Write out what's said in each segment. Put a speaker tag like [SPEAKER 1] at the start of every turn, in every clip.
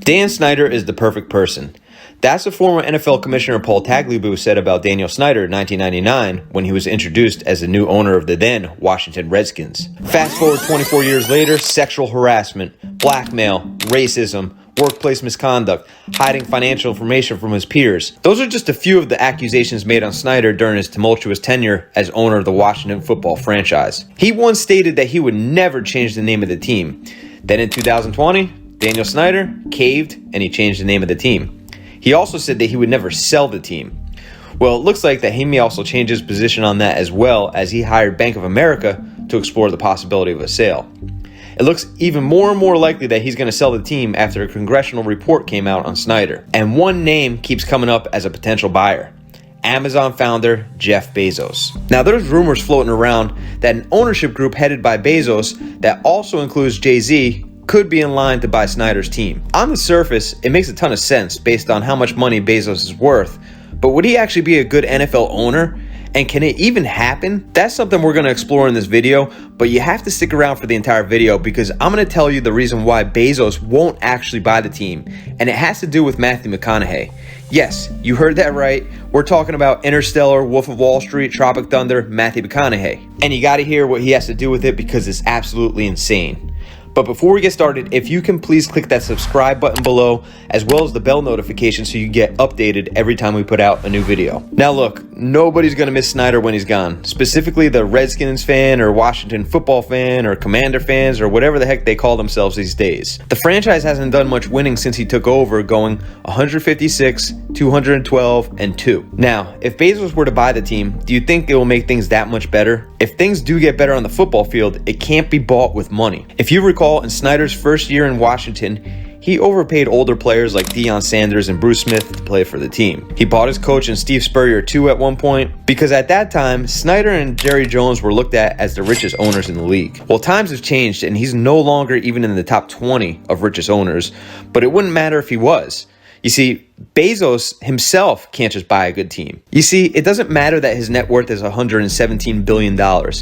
[SPEAKER 1] Dan Snyder is the perfect person. That's what former NFL Commissioner Paul Tagliabue said about Daniel Snyder in 1999 when he was introduced as the new owner of the then Washington Redskins. Fast forward 24 years later, sexual harassment, blackmail, racism, workplace misconduct, hiding financial information from his peers. Those are just a few of the accusations made on Snyder during his tumultuous tenure as owner of the Washington football franchise. He once stated that he would never change the name of the team. Then in 2020, Daniel Snyder caved and he changed the name of the team. He also said that he would never sell the team. Well, it looks like that he may also change his position on that as well, as he hired Bank of America to explore the possibility of a sale. It looks even more and more likely that he's going to sell the team after a congressional report came out on Snyder. And one name keeps coming up as a potential buyer: Amazon founder Jeff Bezos. Now, there's rumors floating around that an ownership group headed by Bezos that also includes Jay-Z could be in line to buy Snyder's team. On the surface, it makes a ton of sense based on how much money Bezos is worth, but would he actually be a good NFL owner? And can it even happen? That's something we're going to explore in this video, but you have to stick around for the entire video because I'm going to tell you the reason why Bezos won't actually buy the team, and it has to do with Matthew McConaughey. Yes, you heard that right. We're talking about Interstellar, Wolf of Wall Street, Tropic Thunder, Matthew McConaughey. And you got to hear what he has to do with it because it's absolutely insane. But before we get started, if you can please click that subscribe button below, as well as the bell notification so you get updated every time we put out a new video. Now look, nobody's going to miss Snyder when he's gone. Specifically the Redskins fan or Washington football fan or Commander fans or whatever the heck they call themselves these days. The franchise hasn't done much winning since he took over, going 156, 212, and 2. Now, if Bezos were to buy the team, do you think it will make things that much better? If things do get better on the football field, it can't be bought with money. If you recall, in Snyder's first year in Washington, he overpaid older players like Deion Sanders and Bruce Smith to play for the team. He bought his coach and Steve Spurrier too at one point, because at that time, Snyder and Jerry Jones were looked at as the richest owners in the league. Well, times have changed and he's no longer even in the top 20 of richest owners, but it wouldn't matter if he was. You see, Bezos himself can't just buy a good team. You see, it doesn't matter that his net worth is $117 billion.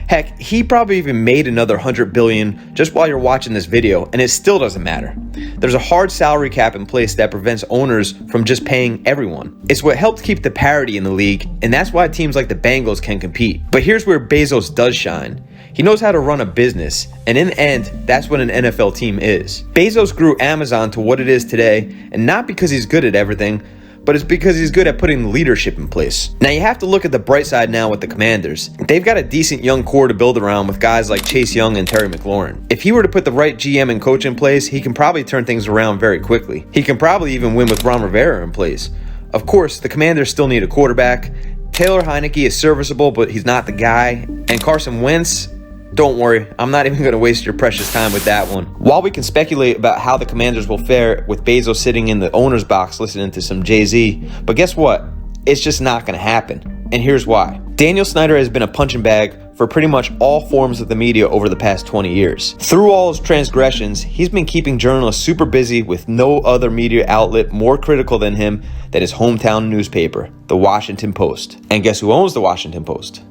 [SPEAKER 1] Heck, he probably even made another $100 billion just while you're watching this video, and it still doesn't matter. There's a hard salary cap in place that prevents owners from just paying everyone. It's what helped keep the parity in the league, and that's why teams like the Bengals can compete. But here's where Bezos does shine. He knows how to run a business, and in the end, that's what an NFL team is. Bezos grew Amazon to what it is today, and not because he's good at everything, but it's because he's good at putting leadership in place. Now you have to look at the bright side now with the Commanders. They've got a decent young core to build around with guys like Chase Young and Terry McLaurin. If he were to put the right GM and coach in place, he can probably turn things around very quickly. He can probably even win with Ron Rivera in place. Of course, the Commanders still need a quarterback. Taylor Heineke is serviceable, but he's not the guy. And Carson Wentz, don't worry, I'm not even going to waste your precious time with that one. While we can speculate about how the Commanders will fare with Bezos sitting in the owner's box listening to some Jay-Z, but guess what? It's just not going to happen. And here's why. Daniel Snyder has been a punching bag for pretty much all forms of the media over the past 20 years. Through all his transgressions, he's been keeping journalists super busy with no other media outlet more critical than him than his hometown newspaper, the Washington Post. And guess who owns the Washington Post?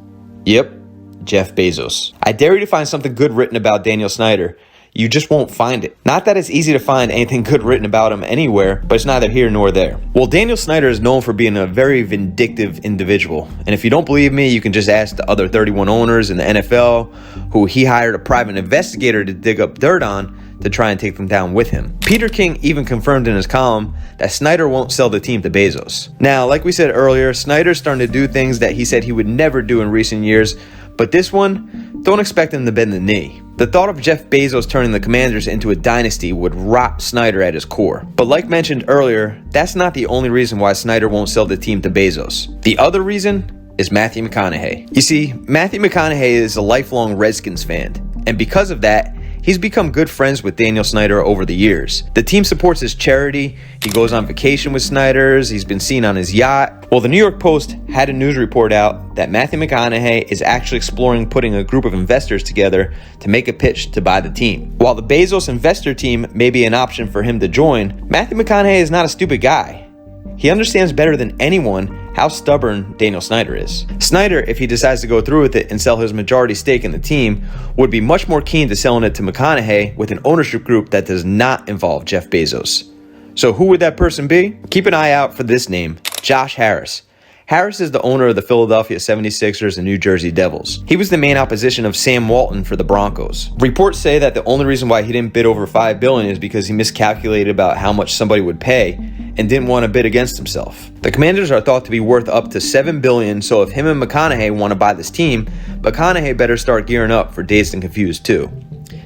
[SPEAKER 1] Yep. Jeff Bezos. I dare you to find something good written about Daniel Snyder. You just won't find it. Not that it's easy to find anything good written about him anywhere, but it's neither here nor there. Well, Daniel Snyder is known for being a very vindictive individual. And if you don't believe me, you can just ask the other 31 owners in the NFL who he hired a private investigator to dig up dirt on to try and take them down with him. Peter King even confirmed in his column that Snyder won't sell the team to Bezos. Now, like we said earlier, Snyder's starting to do things that he said he would never do in recent years, but this one, don't expect him to bend the knee. The thought of Jeff Bezos turning the Commanders into a dynasty would rot Snyder at his core. But like mentioned earlier, that's not the only reason why Snyder won't sell the team to Bezos. The other reason is Matthew McConaughey. You see, Matthew McConaughey is a lifelong Redskins fan, and because of that, he's become good friends with Daniel Snyder over the years. The team supports his charity, he goes on vacation with Snyder's, he's been seen on his yacht. Well, the New York Post had a news report out that Matthew McConaughey is actually exploring putting a group of investors together to make a pitch to buy the team. While the Bezos investor team may be an option for him to join, Matthew McConaughey is not a stupid guy. He understands better than anyone how stubborn Daniel Snyder is. Snyder, if he decides to go through with it and sell his majority stake in the team, would be much more keen to selling it to McConaughey with an ownership group that does not involve Jeff Bezos. So who would that person be? Keep an eye out for this name, Josh Harris. Harris is the owner of the Philadelphia 76ers and New Jersey Devils. He was the main opposition of Sam Walton for the Broncos. Reports say that the only reason why he didn't bid over $5 billion is because he miscalculated about how much somebody would pay and didn't want to bid against himself. The Commanders are thought to be worth up to $7 billion, so if him and McConaughey want to buy this team, McConaughey better start gearing up for Dazed and Confused too.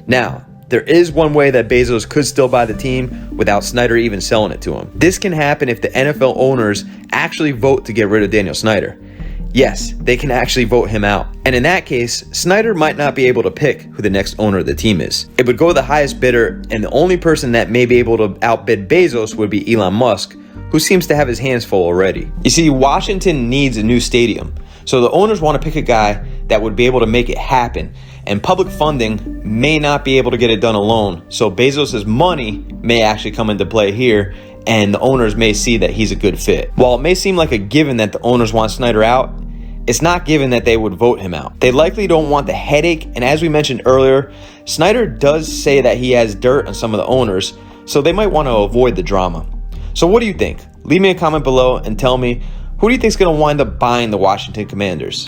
[SPEAKER 1] Now, there is one way that Bezos could still buy the team without Snyder even selling it to him. This can happen if the NFL owners actually vote to get rid of Daniel Snyder. Yes, they can actually vote him out. And in that case, Snyder might not be able to pick who the next owner of the team is. It would go to the highest bidder, and the only person that may be able to outbid Bezos would be Elon Musk, who seems to have his hands full already. You see, Washington needs a new stadium, so the owners want to pick a guy that would be able to make it happen. And public funding may not be able to get it done alone, so Bezos' money may actually come into play here, and the owners may see that he's a good fit. While it may seem like a given that the owners want Snyder out, it's not given that they would vote him out. They likely don't want the headache, and as we mentioned earlier, Snyder does say that he has dirt on some of the owners, so they might want to avoid the drama. So what do you think? Leave me a comment below and tell me, who do you think is going to wind up buying the Washington Commanders?